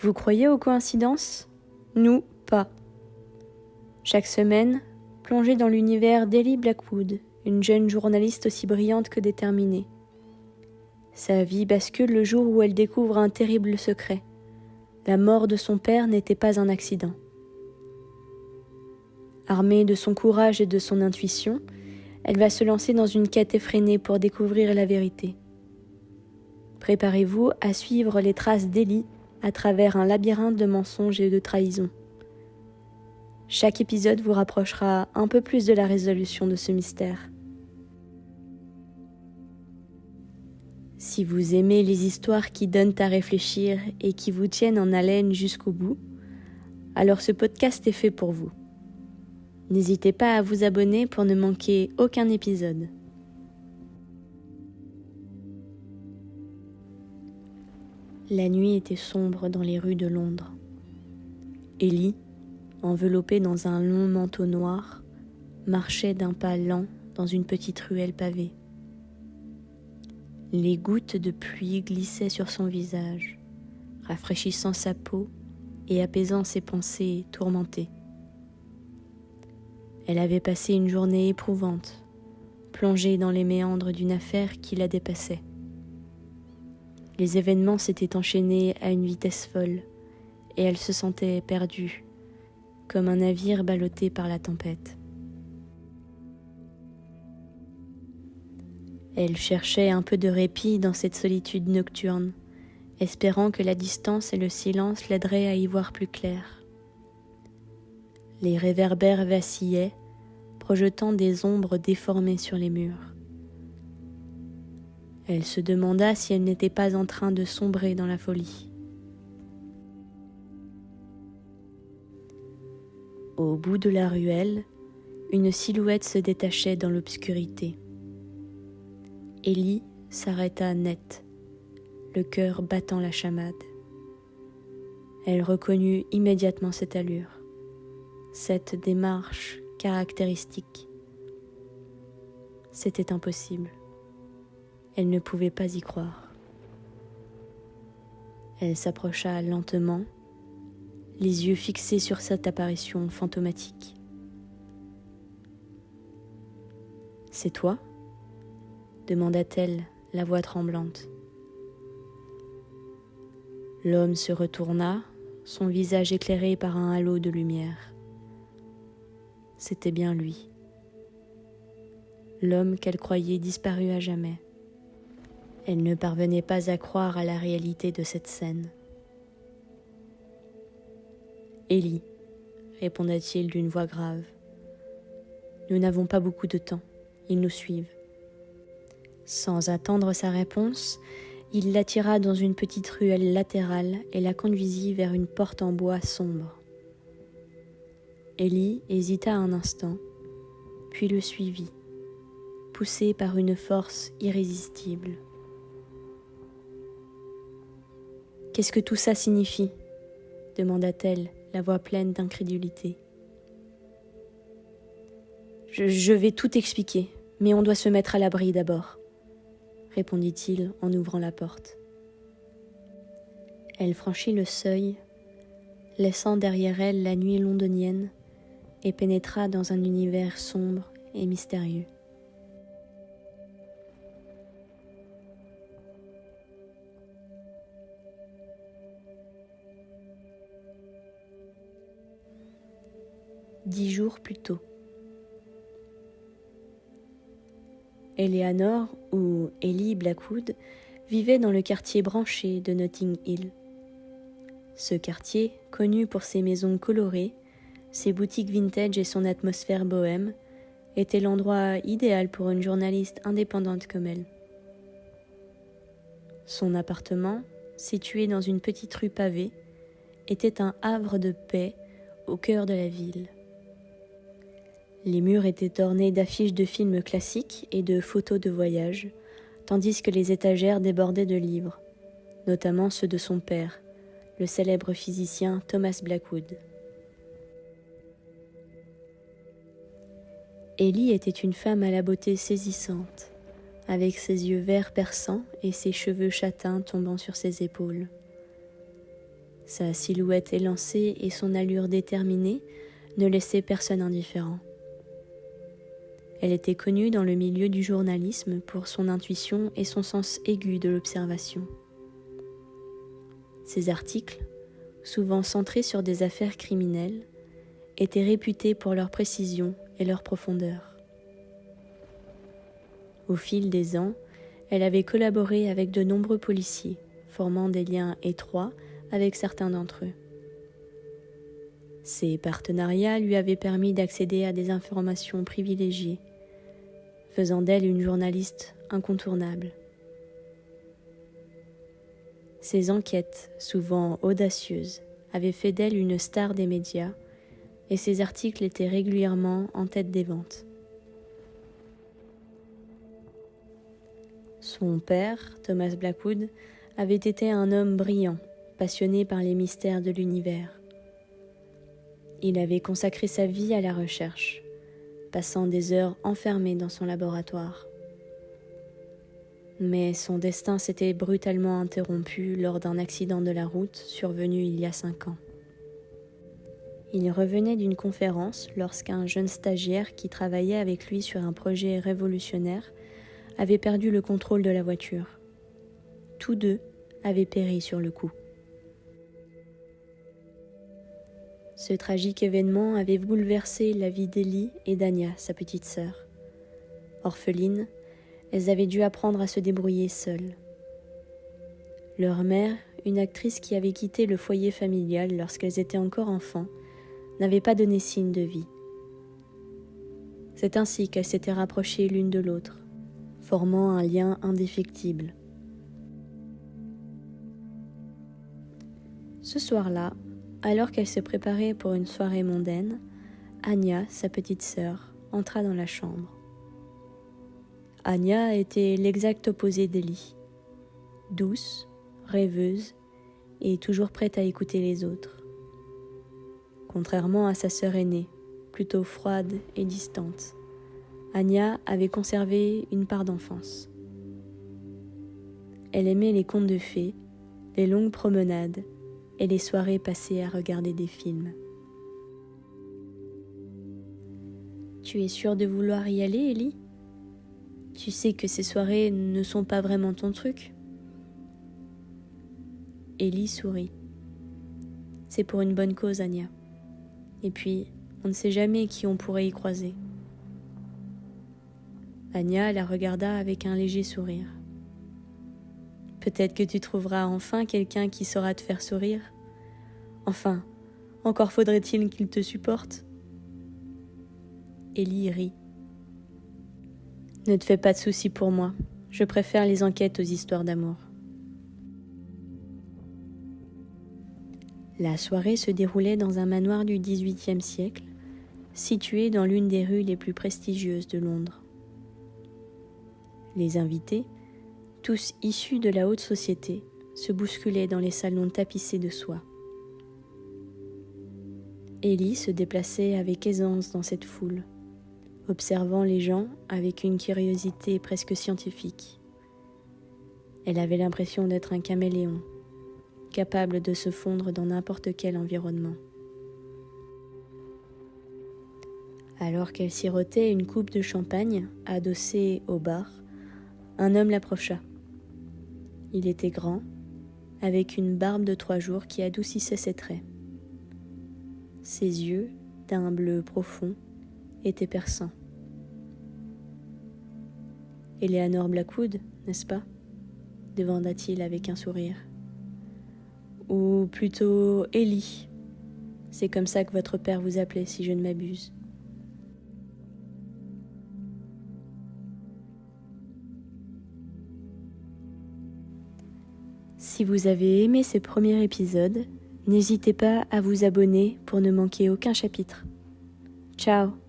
Vous croyez aux coïncidences ? Nous, pas. Chaque semaine, plongez dans l'univers d'Ellie Blackwood, une jeune journaliste aussi brillante que déterminée. Sa vie bascule le jour où elle découvre un terrible secret. La mort de son père n'était pas un accident. Armée de son courage et de son intuition, elle va se lancer dans une quête effrénée pour découvrir la vérité. Préparez-vous à suivre les traces d'Ellie à travers un labyrinthe de mensonges et de trahisons. Chaque épisode vous rapprochera un peu plus de la résolution de ce mystère. Si vous aimez les histoires qui donnent à réfléchir et qui vous tiennent en haleine jusqu'au bout, alors ce podcast est fait pour vous. N'hésitez pas à vous abonner pour ne manquer aucun épisode. La nuit était sombre dans les rues de Londres. Ellie, enveloppée dans un long manteau noir, marchait d'un pas lent dans une petite ruelle pavée. Les gouttes de pluie glissaient sur son visage, rafraîchissant sa peau et apaisant ses pensées tourmentées. Elle avait passé une journée éprouvante, plongée dans les méandres d'une affaire qui la dépassait. Les événements s'étaient enchaînés à une vitesse folle, et elle se sentait perdue, comme un navire ballotté par la tempête. Elle cherchait un peu de répit dans cette solitude nocturne, espérant que la distance et le silence l'aideraient à y voir plus clair. Les réverbères vacillaient, projetant des ombres déformées sur les murs. Elle se demanda si elle n'était pas en train de sombrer dans la folie. Au bout de la ruelle, une silhouette se détachait dans l'obscurité. Ellie s'arrêta net, le cœur battant la chamade. Elle reconnut immédiatement cette allure, cette démarche caractéristique. C'était impossible. Elle ne pouvait pas y croire. Elle s'approcha lentement, les yeux fixés sur cette apparition fantomatique. « C'est toi ?» demanda-t-elle, la voix tremblante. L'homme se retourna, son visage éclairé par un halo de lumière. C'était bien lui. L'homme qu'elle croyait disparu à jamais. Elle ne parvenait pas à croire à la réalité de cette scène. « Ellie, répondit-il d'une voix grave. Nous n'avons pas beaucoup de temps, ils nous suivent. Sans attendre sa réponse, il l'attira dans une petite ruelle latérale et la conduisit vers une porte en bois sombre. Ellie hésita un instant, puis le suivit, poussée par une force irrésistible. « Qu'est-ce que tout ça signifie ?» demanda-t-elle, la voix pleine d'incrédulité. Je vais tout expliquer, mais on doit se mettre à l'abri d'abord, répondit-il en ouvrant la porte. Elle franchit le seuil, laissant derrière elle la nuit londonienne, et pénétra dans un univers sombre et mystérieux. Dix jours plus tôt. Eleanor, ou Ellie Blackwood, vivait dans le quartier branché de Notting Hill. Ce quartier, connu pour ses maisons colorées, ses boutiques vintage et son atmosphère bohème, était l'endroit idéal pour une journaliste indépendante comme elle. Son appartement, situé dans une petite rue pavée, était un havre de paix au cœur de la ville. Les murs étaient ornés d'affiches de films classiques et de photos de voyage, tandis que les étagères débordaient de livres, notamment ceux de son père, le célèbre physicien Thomas Blackwood. Ellie était une femme à la beauté saisissante, avec ses yeux verts perçants et ses cheveux châtains tombant sur ses épaules. Sa silhouette élancée et son allure déterminée ne laissaient personne indifférent. Elle était connue dans le milieu du journalisme pour son intuition et son sens aigu de l'observation. Ses articles, souvent centrés sur des affaires criminelles, étaient réputés pour leur précision et leur profondeur. Au fil des ans, elle avait collaboré avec de nombreux policiers, formant des liens étroits avec certains d'entre eux. Ces partenariats lui avaient permis d'accéder à des informations privilégiées, faisant d'elle une journaliste incontournable. Ses enquêtes, souvent audacieuses, avaient fait d'elle une star des médias, et ses articles étaient régulièrement en tête des ventes. Son père, Thomas Blackwood, avait été un homme brillant, passionné par les mystères de l'univers. Il avait consacré sa vie à la recherche, passant des heures enfermé dans son laboratoire. Mais son destin s'était brutalement interrompu lors d'un accident de la route survenu il y a 5 ans. Il revenait d'une conférence lorsqu'un jeune stagiaire qui travaillait avec lui sur un projet révolutionnaire avait perdu le contrôle de la voiture. Tous deux avaient péri sur le coup. Ce tragique événement avait bouleversé la vie d'Ellie et d'Anya, sa petite sœur. Orphelines, elles avaient dû apprendre à se débrouiller seules. Leur mère, une actrice qui avait quitté le foyer familial lorsqu'elles étaient encore enfants, n'avait pas donné signe de vie. C'est ainsi qu'elles s'étaient rapprochées l'une de l'autre, formant un lien indéfectible. Ce soir-là, alors qu'elle se préparait pour une soirée mondaine, Anya, sa petite sœur, entra dans la chambre. Anya était l'exact opposé d'Ellie, douce, rêveuse et toujours prête à écouter les autres. Contrairement à sa sœur aînée, plutôt froide et distante, Anya avait conservé une part d'enfance. Elle aimait les contes de fées, les longues promenades et les soirées passées à regarder des films. « Tu es sûre de vouloir y aller, Ellie ? Tu sais que ces soirées ne sont pas vraiment ton truc ?» Ellie sourit. « C'est pour une bonne cause, Anya. Et puis, on ne sait jamais qui on pourrait y croiser. » Anya la regarda avec un léger sourire. « Peut-être que tu trouveras enfin quelqu'un qui saura te faire sourire. Enfin, encore faudrait-il qu'il te supporte. » Ellie rit. « Ne te fais pas de soucis pour moi. Je préfère les enquêtes aux histoires d'amour. » La soirée se déroulait dans un manoir du XVIIIe siècle, situé dans l'une des rues les plus prestigieuses de Londres. Les invités, tous issus de la haute société, se bousculaient dans les salons tapissés de soie. Ellie se déplaçait avec aisance dans cette foule, observant les gens avec une curiosité presque scientifique. Elle avait l'impression d'être un caméléon, capable de se fondre dans n'importe quel environnement. Alors qu'elle sirotait une coupe de champagne, adossée au bar, un homme l'approcha. Il était grand, avec une barbe de 3 jours qui adoucissait ses traits. Ses yeux, d'un bleu profond, étaient perçants. « Eleanor Blackwood, n'est-ce pas ?» demanda-t-il avec un sourire. « Ou plutôt Ellie. C'est comme ça que votre père vous appelait, si je ne m'abuse. » Si vous avez aimé ce premier épisode, n'hésitez pas à vous abonner pour ne manquer aucun chapitre. Ciao!